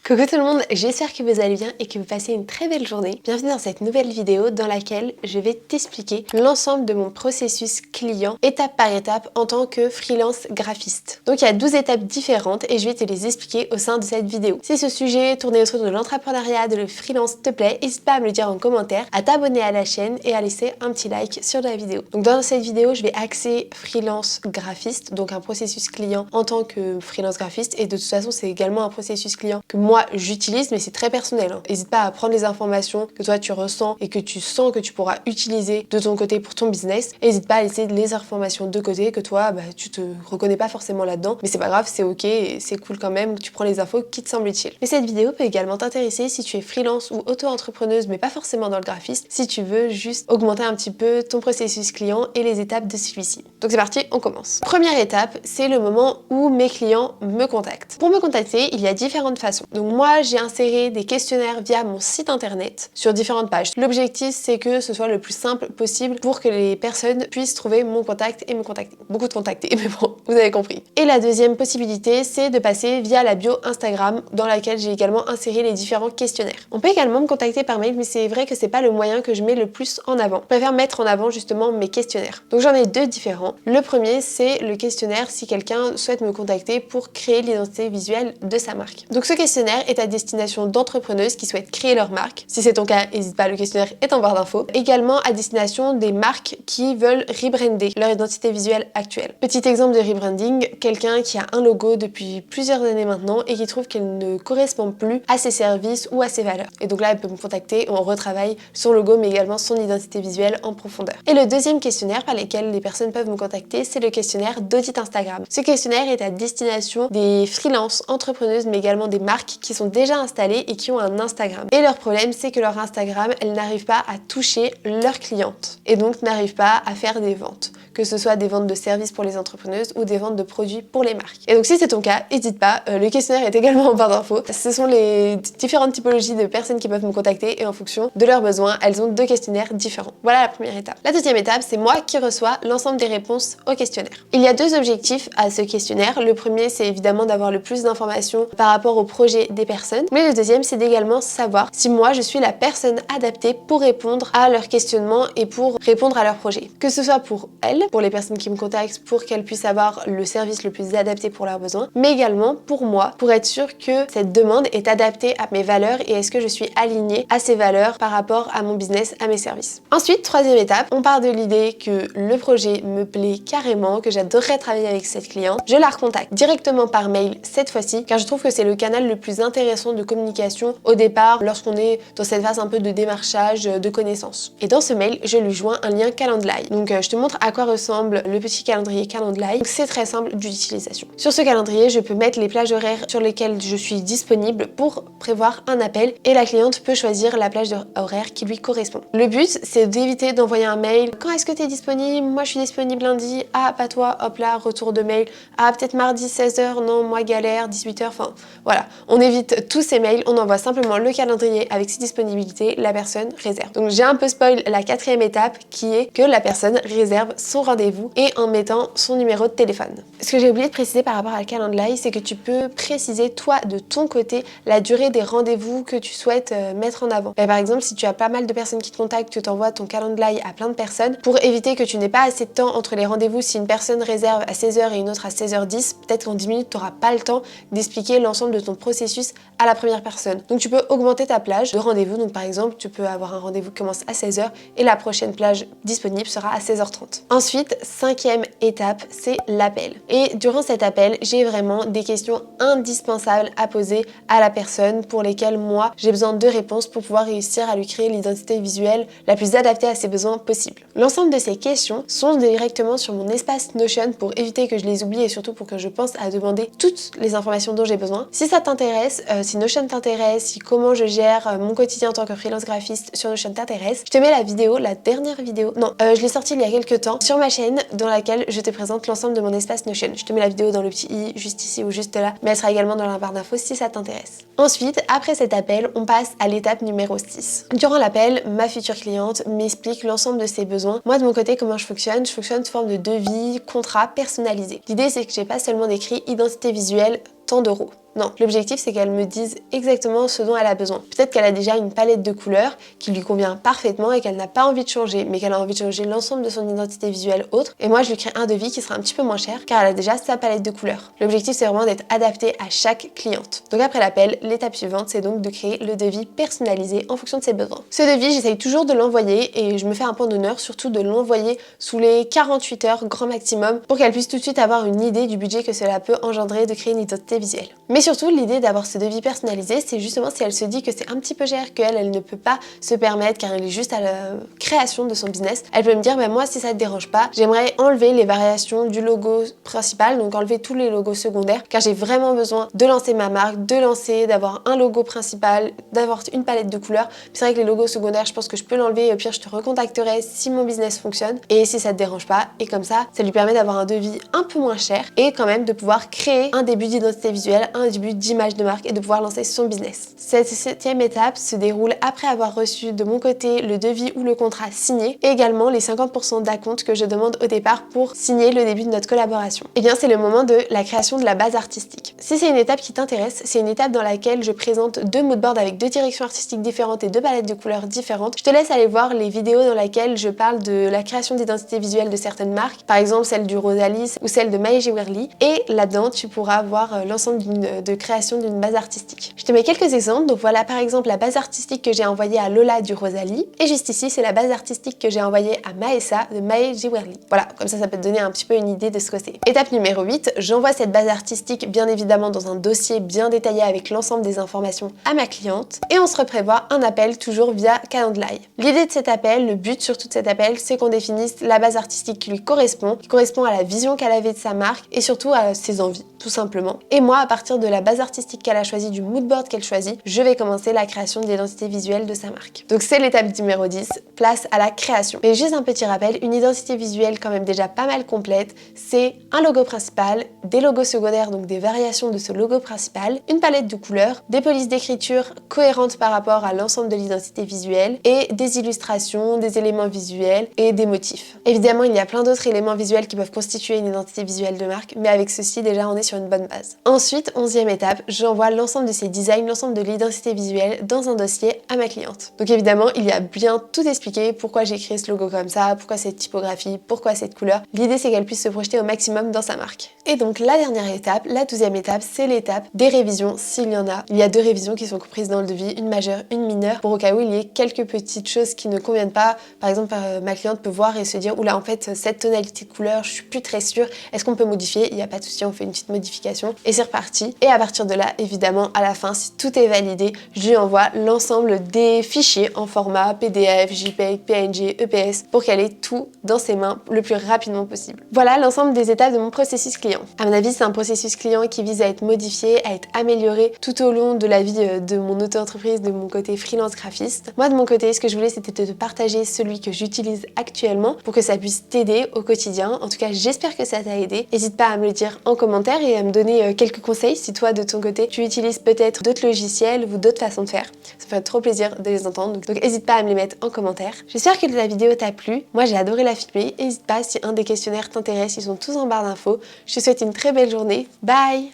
Coucou tout le monde, j'espère que vous allez bien et que vous passez une très belle journée. Bienvenue dans cette nouvelle vidéo dans laquelle je vais t'expliquer l'ensemble de mon processus client étape par étape en tant que freelance graphiste. Donc il y a 12 étapes différentes et je vais te les expliquer au sein de cette vidéo. Si ce sujet tourné autour de l'entrepreneuriat, de le freelance te plaît, n'hésite pas à me le dire en commentaire, à t'abonner à la chaîne et à laisser un petit like sur la vidéo. Donc dans cette vidéo, je vais axer freelance graphiste, donc un processus client en tant que freelance graphiste, et de toute façon c'est également un processus client que moi j'utilise, mais c'est très personnel. N'hésite pas à prendre les informations que toi tu ressens et que tu sens que tu pourras utiliser de ton côté pour ton business. N'hésite pas à laisser les informations de côté que toi tu te reconnais pas forcément là-dedans, mais c'est pas grave, c'est ok et c'est cool quand même. Tu prends les infos qui te semblent utiles. Mais cette vidéo peut également t'intéresser si tu es freelance ou auto-entrepreneuse, mais pas forcément dans le graphisme, si tu veux juste augmenter un petit peu ton processus client et les étapes de celui-ci. Donc c'est parti, on commence. Première étape, c'est le moment où mes clients me contactent. Pour me contacter, il y a différentes façons. Donc moi, j'ai inséré des questionnaires via mon site internet sur différentes pages. L'objectif, c'est que ce soit le plus simple possible pour que les personnes puissent trouver mon contact et me contacter. Beaucoup de contacter, mais bon, vous avez compris. Et la deuxième possibilité, c'est de passer via la bio Instagram dans laquelle j'ai également inséré les différents questionnaires. On peut également me contacter par mail, mais c'est vrai que c'est pas le moyen que je mets le plus en avant. Je préfère mettre en avant justement mes questionnaires. Donc j'en ai deux différents. Le premier, c'est le questionnaire si quelqu'un souhaite me contacter pour créer l'identité visuelle de sa marque. Donc ce questionnaire est à destination d'entrepreneuses qui souhaitent créer leur marque. Si c'est ton cas, n'hésite pas, le questionnaire est en barre d'infos. Également à destination des marques qui veulent rebrander leur identité visuelle actuelle. Petit exemple de rebranding, quelqu'un qui a un logo depuis plusieurs années maintenant et qui trouve qu'il ne correspond plus à ses services ou à ses valeurs. Et donc là, elle peut me contacter, on retravaille son logo mais également son identité visuelle en profondeur. Et le deuxième questionnaire par lequel les personnes peuvent me contacter, c'est le questionnaire d'audit Instagram. Ce questionnaire est à destination des freelances, entrepreneuses mais également des marques qui sont déjà installées et qui ont un Instagram. Et leur problème, c'est que leur Instagram, elles n'arrivent pas à toucher leurs clientes et donc n'arrivent pas à faire des ventes, que ce soit des ventes de services pour les entrepreneuses ou des ventes de produits pour les marques. Et donc si c'est ton cas, n'hésite pas, le questionnaire est également en barre d'infos. Ce sont les différentes typologies de personnes qui peuvent me contacter et en fonction de leurs besoins, elles ont deux questionnaires différents. Voilà la première étape. La deuxième étape, c'est moi qui reçois l'ensemble des réponses au questionnaire. Il y a deux objectifs à ce questionnaire. Le premier, c'est évidemment d'avoir le plus d'informations par rapport au projet des personnes, mais le deuxième, c'est d'également savoir si moi je suis la personne adaptée pour répondre à leurs questionnements et pour répondre à leurs projets. Que ce soit pour elles, pour les personnes qui me contactent, pour qu'elles puissent avoir le service le plus adapté pour leurs besoins, mais également pour moi, pour être sûr que cette demande est adaptée à mes valeurs et est-ce que je suis alignée à ces valeurs par rapport à mon business, à mes services. Ensuite, troisième étape, on part de l'idée que le projet me plaît carrément, que j'adorerais travailler avec cette cliente. Je la recontacte directement par mail cette fois-ci, car je trouve que c'est le canal le plus intéressant de communication au départ lorsqu'on est dans cette phase un peu de démarchage, de connaissances. Et dans ce mail, je lui joins un lien Calendly. Donc je te montre à quoi ressemble le petit calendrier Calendly. C'est très simple d'utilisation. Sur ce calendrier, je peux mettre les plages horaires sur lesquelles je suis disponible pour prévoir un appel et la cliente peut choisir la plage horaire qui lui correspond. Le but, c'est d'éviter d'envoyer un mail. Quand est-ce que tu es disponible? Moi, je suis disponible lundi. Ah, pas toi. Hop là, retour de mail. Ah, peut-être mardi 16h. Non, moi galère, 18h. Enfin, voilà. On évite tous ces mails. On envoie simplement le calendrier avec ses disponibilités. La personne réserve. Donc, j'ai un peu spoil la quatrième étape qui est que la personne réserve son rendez-vous et en mettant son numéro de téléphone. Ce que j'ai oublié de préciser par rapport à Calendly, c'est que tu peux préciser toi de ton côté la durée des rendez-vous que tu souhaites mettre en avant. Et par exemple, si tu as pas mal de personnes qui te contactent, tu t'envoies ton Calendly à plein de personnes pour éviter que tu n'aies pas assez de temps entre les rendez-vous. Si une personne réserve à 16h et une autre à 16h10, peut-être qu'en 10 minutes, tu n'auras pas le temps d'expliquer l'ensemble de ton processus à la première personne. Donc tu peux augmenter ta plage de rendez-vous. Donc par exemple, tu peux avoir un rendez-vous qui commence à 16h et la prochaine plage disponible sera à 16h30. Ensuite, cinquième étape, c'est l'appel. Et durant cet appel, j'ai vraiment des questions indispensables à poser à la personne pour lesquelles moi, j'ai besoin de réponses pour pouvoir réussir à lui créer l'identité visuelle la plus adaptée à ses besoins possible. L'ensemble de ces questions sont directement sur mon espace Notion pour éviter que je les oublie et surtout pour que je pense à demander toutes les informations dont j'ai besoin. Si ça t'intéresse, si Notion t'intéresse, si comment je gère mon quotidien en tant que freelance graphiste sur Notion t'intéresse, je te mets la vidéo, la dernière vidéo, non, je l'ai sortie il y a quelques temps sur ma chaîne dans laquelle je te présente l'ensemble de mon espace Notion. Je te mets la vidéo dans le petit i, juste ici ou juste là, mais elle sera également dans la barre d'infos si ça t'intéresse. Ensuite, après cet appel, on passe à l'étape numéro 6. Durant l'appel, ma future cliente m'explique l'ensemble de ses besoins. Moi, de mon côté, comment je fonctionne sous forme de devis, contrat personnalisé. L'idée, c'est que j'ai pas seulement décrit identité visuelle, tant d'euros. Non, l'objectif c'est qu'elle me dise exactement ce dont elle a besoin. Peut-être qu'elle a déjà une palette de couleurs qui lui convient parfaitement et qu'elle n'a pas envie de changer, mais qu'elle a envie de changer l'ensemble de son identité visuelle autre. Et moi je lui crée un devis qui sera un petit peu moins cher car elle a déjà sa palette de couleurs. L'objectif c'est vraiment d'être adapté à chaque cliente. Donc après l'appel, l'étape suivante c'est donc de créer le devis personnalisé en fonction de ses besoins. Ce devis, j'essaye toujours de l'envoyer et je me fais un point d'honneur surtout de l'envoyer sous les 48 heures grand maximum pour qu'elle puisse tout de suite avoir une idée du budget que cela peut engendrer de créer une identité visuelle. Mais surtout, l'idée d'avoir ce devis personnalisé, c'est justement si elle se dit que c'est un petit peu cher, qu'elle ne peut pas se permettre car elle est juste à la création de son business, elle peut me dire moi si ça te dérange pas, j'aimerais enlever les variations du logo principal, donc enlever tous les logos secondaires car j'ai vraiment besoin de lancer ma marque, d'avoir un logo principal, d'avoir une palette de couleurs. C'est vrai que les logos secondaires, je pense que je peux l'enlever et au pire je te recontacterai si mon business fonctionne et si ça te dérange pas. Et comme ça lui permet d'avoir un devis un peu moins cher et quand même de pouvoir créer un début d'identité visuelle, un début d'image de marque et de pouvoir lancer son business. Cette 7e étape se déroule après avoir reçu de mon côté le devis ou le contrat signé et également les 50% d'acompte que je demande au départ pour signer le début de notre collaboration. Et bien c'est le moment de la création de la base artistique. Si c'est une étape qui t'intéresse, c'est une étape dans laquelle je présente 2 moodboards avec 2 directions artistiques différentes et 2 palettes de couleurs différentes. Je te laisse aller voir les vidéos dans lesquelles je parle de la création d'identité visuelle de certaines marques, par exemple celle du Rosalie ou celle de Maï Jiwerli, et là-dedans tu pourras voir l'ensemble de création d'une base artistique. Je te mets quelques exemples, donc voilà par exemple la base artistique que j'ai envoyée à Lola du Rosalie, et juste ici c'est la base artistique que j'ai envoyée à Maessa de Maï Jiwerli. Voilà, comme ça peut te donner un petit peu une idée de ce que c'est. Étape numéro 8, j'envoie cette base artistique bien évidemment dans un dossier bien détaillé avec l'ensemble des informations à ma cliente, et on se reprévoit un appel toujours via Calendly. L'idée de cet appel, le but surtout de cet appel, c'est qu'on définisse la base artistique qui lui correspond à la vision qu'elle avait de sa marque et surtout à ses envies, tout simplement. Et moi, à partir de la base artistique qu'elle a choisie, du moodboard qu'elle choisit, je vais commencer la création de l'identité visuelle de sa marque. Donc c'est l'étape numéro 10, place à la création. Mais juste un petit rappel, une identité visuelle quand même déjà pas mal complète, c'est un logo principal, des logos secondaires, donc des variations de ce logo principal, une palette de couleurs, des polices d'écriture cohérentes par rapport à l'ensemble de l'identité visuelle et des illustrations, des éléments visuels et des motifs. Évidemment, il y a plein d'autres éléments visuels qui peuvent constituer une identité visuelle de marque, mais avec ceci déjà on est sur une bonne base. Ensuite, 11e étape, j'envoie l'ensemble de ces designs, l'ensemble de l'identité visuelle dans un dossier à ma cliente. Donc évidemment, il y a bien tout expliqué, pourquoi j'ai créé ce logo comme ça, pourquoi cette typographie, pourquoi cette couleur. L'idée c'est qu'elle puisse se projeter au maximum dans sa marque. Et donc la dernière étape, la 12e étape, c'est l'étape des révisions s'il y en a. Il y a 2 révisions qui sont comprises dans le devis, une majeure, une mineure, pour au cas où il y ait quelques petites choses qui ne conviennent pas. Par exemple, ma cliente peut voir et se dire oula en fait cette tonalité de couleur, je suis plus très sûre, est-ce qu'on peut modifier? Il n'y a pas de souci, on fait une petite modification et c'est reparti. Et à partir de là, évidemment, à la fin, si tout est validé, je lui envoie l'ensemble des fichiers en format PDF, JPEG, PNG, EPS pour qu'elle ait tout dans ses mains le plus rapidement possible. Voilà l'ensemble des étapes de mon processus client. À mon avis, c'est un processus client qui vise à être modifié, à être amélioré tout au long de la vie de mon auto-entreprise, de mon côté freelance graphiste. Moi, de mon côté, ce que je voulais, c'était de te partager celui que j'utilise actuellement pour que ça puisse t'aider au quotidien. En tout cas, j'espère que ça t'a aidé. N'hésite pas à me le dire en commentaire et à me donner quelques conseils si toi, de ton côté, tu utilises peut-être d'autres logiciels ou d'autres façons de faire. Ça me fait trop plaisir de les entendre. Donc n'hésite pas à me les mettre en commentaire. J'espère que la vidéo t'a plu. Moi, j'ai adoré la filmer. N'hésite pas si un des questionnaires t'intéresse, ils sont tous en barre d'infos. Je te souhaite une très belle journée. Bye!